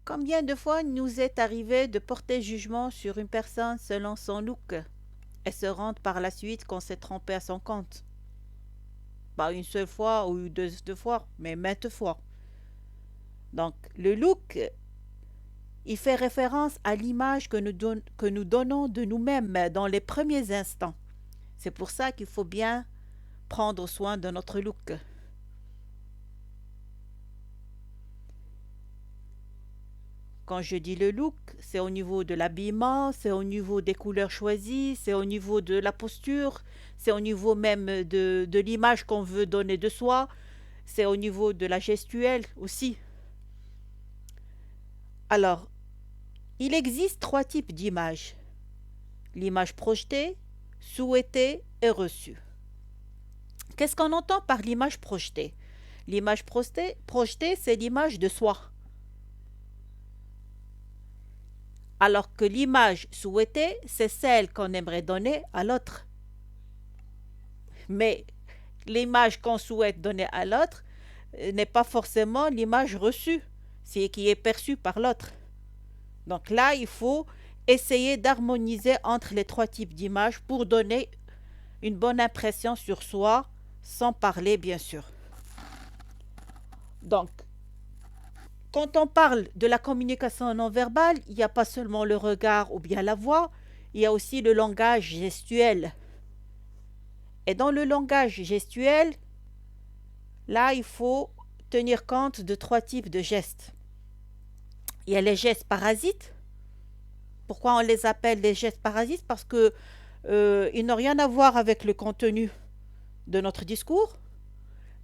Combien de fois il nous est arrivé de porter jugement sur une personne selon son look et se rendre par la suite qu'on s'est trompé à son compte? Pas une seule fois ou deux fois, mais maintes fois. Donc, le look, il fait référence à l'image que nous donnons de nous-mêmes dans les premiers instants. C'est pour ça qu'il faut bien prendre soin de notre look. Quand je dis le look, c'est au niveau de l'habillement, c'est au niveau des couleurs choisies, c'est au niveau de la posture, c'est au niveau même de l'image qu'on veut donner de soi, c'est au niveau de la gestuelle aussi. Alors, il existe trois types d'images. L'image projetée, souhaitée et reçue. Qu'est-ce qu'on entend par l'image projetée? L'image projetée, c'est l'image de soi. Alors que l'image souhaitée, c'est celle qu'on aimerait donner à l'autre. Mais l'image qu'on souhaite donner à l'autre n'est pas forcément l'image reçue, c'est qui est perçue par l'autre. Donc là, il faut essayer d'harmoniser entre les trois types d'images pour donner une bonne impression sur soi, sans parler bien sûr. Donc, quand on parle de la communication non verbale, il n'y a pas seulement le regard ou bien la voix, il y a aussi le langage gestuel. Et dans le langage gestuel, là, il faut tenir compte de trois types de gestes. Il y a les gestes parasites. Pourquoi on les appelle les gestes parasites? Parce que ils n'ont rien à voir avec le contenu de notre discours,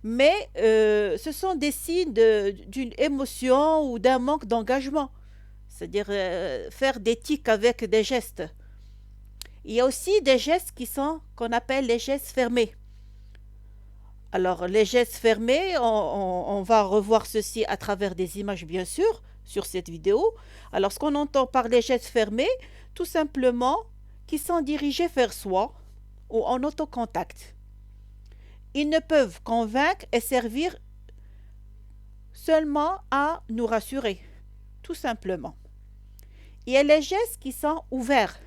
mais ce sont des signes d'une émotion ou d'un manque d'engagement. C'est-à-dire faire des tics avec des gestes. Il y a aussi des gestes qu'on appelle les gestes fermés. Alors, les gestes fermés, on va revoir ceci à travers des images, bien sûr, sur cette vidéo. Alors, ce qu'on entend par les gestes fermés, tout simplement, qui sont dirigés vers soi ou en autocontact. Ils ne peuvent convaincre et servir seulement à nous rassurer, tout simplement. Il y a les gestes qui sont ouverts.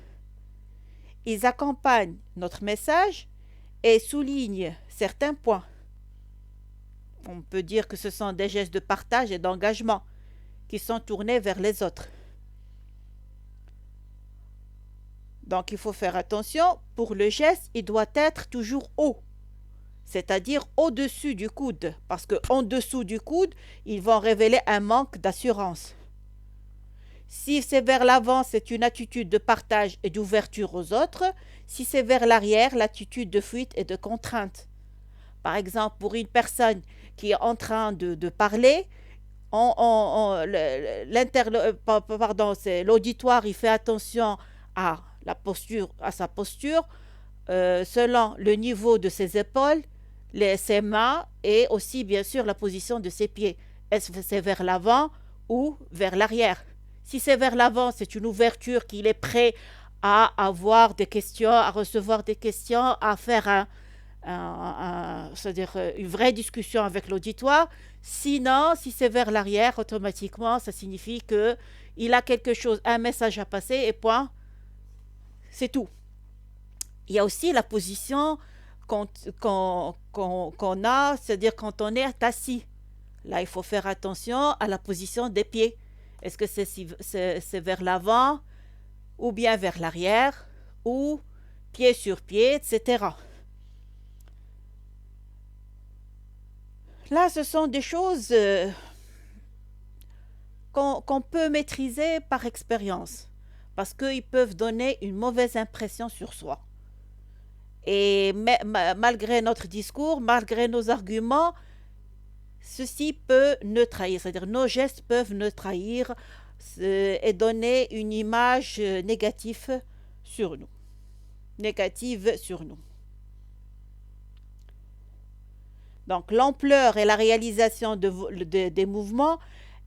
Ils accompagnent notre message et soulignent certains points. On peut dire que ce sont des gestes de partage et d'engagement qui sont tournés vers les autres. Donc il faut faire attention, pour le geste, il doit être toujours haut, c'est-à-dire au-dessus du coude, parce qu'en dessous du coude, ils vont révéler un manque d'assurance. Si c'est vers l'avant, c'est une attitude de partage et d'ouverture aux autres. Si c'est vers l'arrière, l'attitude de fuite et de contrainte. Par exemple, pour une personne qui est en train de parler, l'auditoire, il fait attention à la posture, à sa posture, selon le niveau de ses épaules, ses mains et aussi bien sûr la position de ses pieds. Est-ce que c'est vers l'avant ou vers l'arrière? Si c'est vers l'avant, c'est une ouverture qu'il est prêt à avoir des questions, à recevoir des questions, à faire c'est-à-dire une vraie discussion avec l'auditoire. Sinon, si c'est vers l'arrière, automatiquement, ça signifie que il a quelque chose, un message à passer et point, c'est tout. Il y a aussi la position qu'on a, c'est-à-dire quand on est assis. Là, il faut faire attention à la position des pieds. Est-ce que c'est vers l'avant ou bien vers l'arrière ou pied sur pied, etc. Là, ce sont des choses qu'on peut maîtriser par expérience parce qu'ils peuvent donner une mauvaise impression sur soi. Et malgré notre discours, malgré nos arguments, ceci peut nous trahir, c'est-à-dire nos gestes peuvent nous trahir et donner une image négative sur nous. Négative sur nous. Donc l'ampleur et la réalisation des mouvements,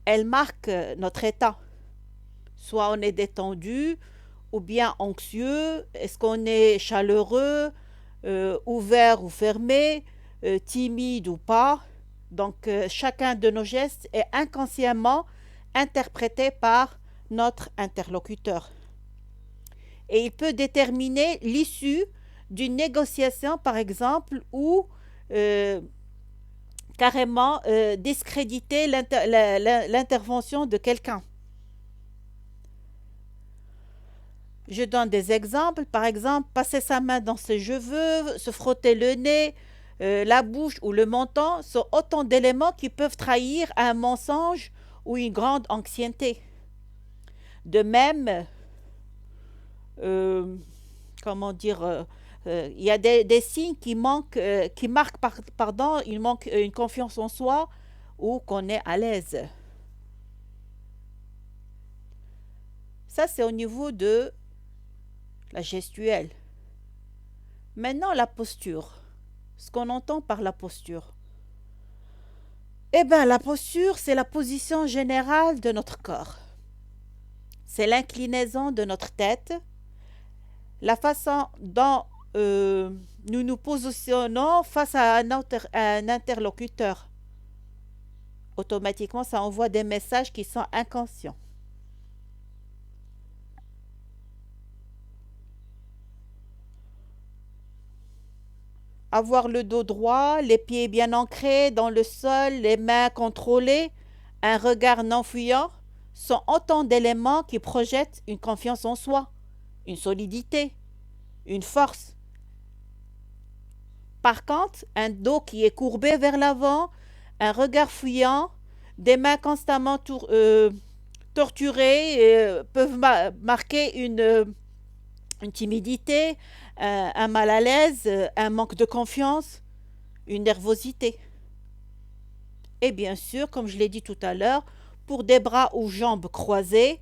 elles marquent notre état. Soit on est détendu ou bien anxieux, est-ce qu'on est chaleureux, ouvert ou fermé, timide ou pas. Donc chacun de nos gestes est inconsciemment interprété par notre interlocuteur. Et il peut déterminer l'issue d'une négociation, par exemple, ou euh, carrément discréditer l'intervention de quelqu'un. Je donne des exemples. Par exemple, passer sa main dans ses cheveux, se frotter le nez, la bouche ou le menton sont autant d'éléments qui peuvent trahir un mensonge ou une grande anxiété. De même, euh, comment dire, il y a des signes qui marquent pardon, une confiance en soi ou qu'on est à l'aise. Ça, c'est au niveau de la gestuelle. Maintenant, la posture. Ce qu'on entend par la posture. Eh bien, la posture, c'est la position générale de notre corps. C'est l'inclinaison de notre tête, la façon dont nous nous positionnons face à un interlocuteur. Automatiquement, ça envoie des messages qui sont inconscients. Avoir le dos droit, les pieds bien ancrés dans le sol, les mains contrôlées, un regard non fuyant, sont autant d'éléments qui projettent une confiance en soi, une solidité, une force. Par contre, un dos qui est courbé vers l'avant, un regard fuyant, des mains constamment torturées peuvent marquer une timidité, un mal à l'aise, un manque de confiance, une nervosité. Et bien sûr, comme je l'ai dit tout à l'heure, pour des bras ou jambes croisés,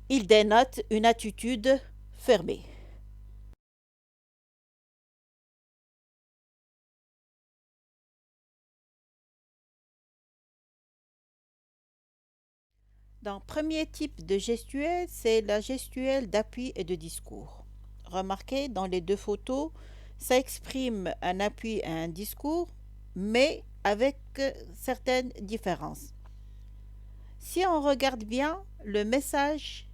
il dénote une attitude fermée. Dans le premier type de gestuelle, c'est la gestuelle d'appui et de discours. Remarquez, dans les deux photos, ça exprime un appui et un discours, mais avec certaines différences. Si on regarde bien, le message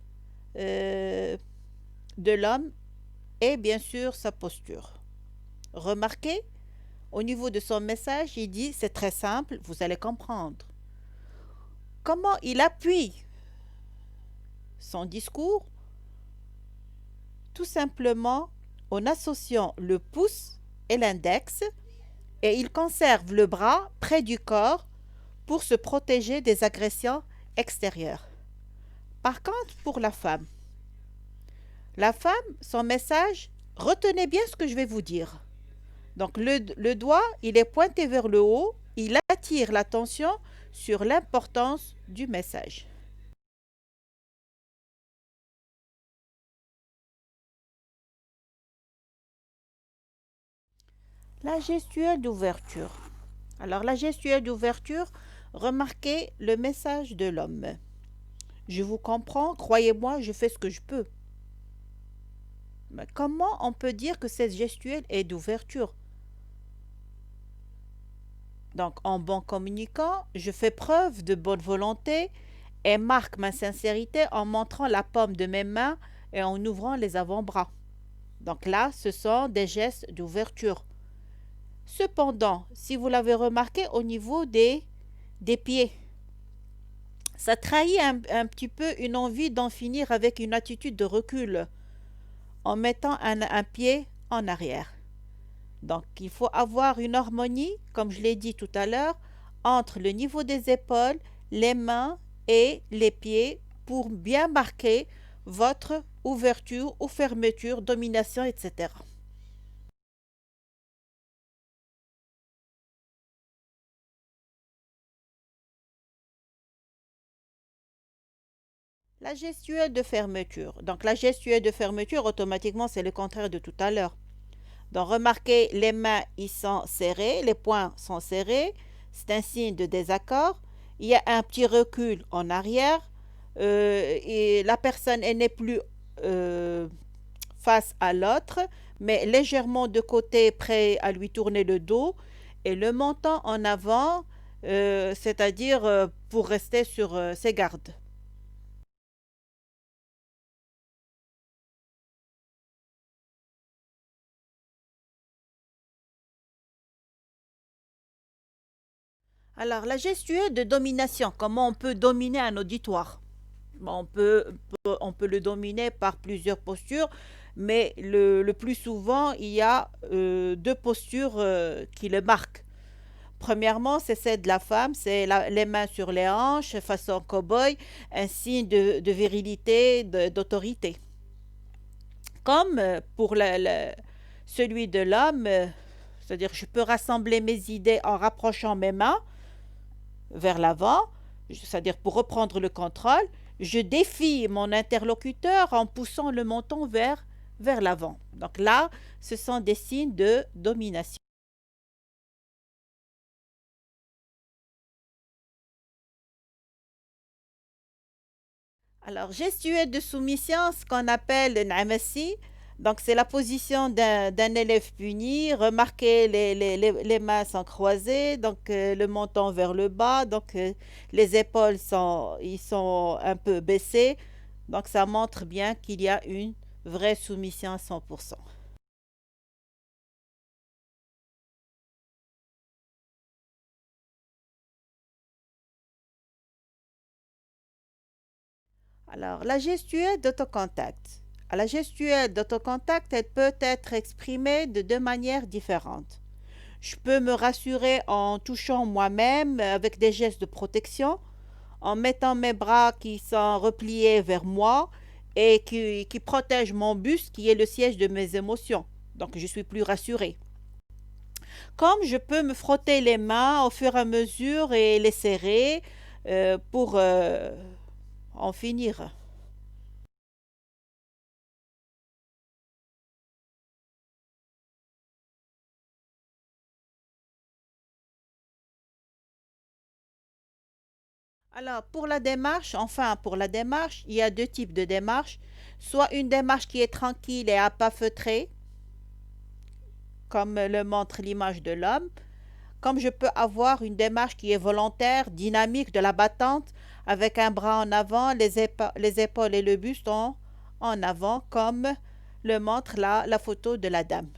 euh, de l'homme est bien sûr sa posture. Remarquez, au niveau de son message, il dit, c'est très simple, vous allez comprendre. Comment il appuie son discours? Tout simplement en associant le pouce et l'index, et il conserve le bras près du corps pour se protéger des agressions extérieures. Par contre, pour la femme, son message, retenez bien ce que je vais vous dire. Donc le doigt, il est pointé vers le haut, il attire l'attention sur l'importance du message. La gestuelle d'ouverture. Alors la gestuelle d'ouverture, remarquez le message de l'homme. Je vous comprends, croyez-moi, je fais ce que je peux. Mais comment on peut dire que cette gestuelle est d'ouverture? Donc en bon communicant, je fais preuve de bonne volonté et marque ma sincérité en montrant la paume de mes mains et en ouvrant les avant-bras. Donc là, ce sont des gestes d'ouverture. Cependant, si vous l'avez remarqué au niveau des pieds, ça trahit un petit peu une envie d'en finir avec une attitude de recul en mettant un pied en arrière. Donc, il faut avoir une harmonie, comme je l'ai dit tout à l'heure, entre le niveau des épaules, les mains et les pieds pour bien marquer votre ouverture ou fermeture, domination, etc. La gestuelle de fermeture. Donc, la gestuelle de fermeture, automatiquement, c'est le contraire de tout à l'heure. Donc, remarquez, les mains, ils sont serrés, les poings sont serrés. C'est un signe de désaccord. Il y a un petit recul en arrière. Et la personne, elle n'est plus euh, face à l'autre, mais légèrement de côté, prêt à lui tourner le dos. Et le menton en avant, c'est-à-dire pour rester sur ses gardes. Alors, la gestuelle de domination, comment on peut dominer un auditoire? Bon, on peut le dominer par plusieurs postures, mais le plus souvent, il y a deux postures qui le marquent. Premièrement, c'est celle de la femme, c'est les mains sur les hanches, façon cow-boy, un signe de virilité, d'autorité. Comme pour celui de l'homme, c'est-à-dire je peux rassembler mes idées en rapprochant mes mains vers l'avant, c'est-à-dire pour reprendre le contrôle, je défie mon interlocuteur en poussant le menton vers l'avant. Donc là, ce sont des signes de domination. Alors, gestuelle de soumission, ce qu'on appelle le namasi, donc c'est la position d'un élève puni. Remarquez, les mains sont croisées, donc le menton vers le bas, donc les épaules ils sont un peu baissées. Donc ça montre bien qu'il y a une vraie soumission à 100%. Alors, la gestuelle d'autocontact. La gestuelle d'autocontact, elle peut être exprimée de deux manières différentes. Je peux me rassurer en touchant moi-même avec des gestes de protection, en mettant mes bras qui sont repliés vers moi et qui protègent mon buste qui est le siège de mes émotions. Donc je suis plus rassurée. Comme je peux me frotter les mains au fur et à mesure et les serrer pour en finir. Alors, pour la démarche, il y a deux types de démarches. Soit une démarche qui est tranquille et à pas feutré, comme le montre l'image de l'homme, comme je peux avoir une démarche qui est volontaire, dynamique, de la battante, avec un bras en avant, les épaules et le buste en avant, comme le montre la photo de la dame.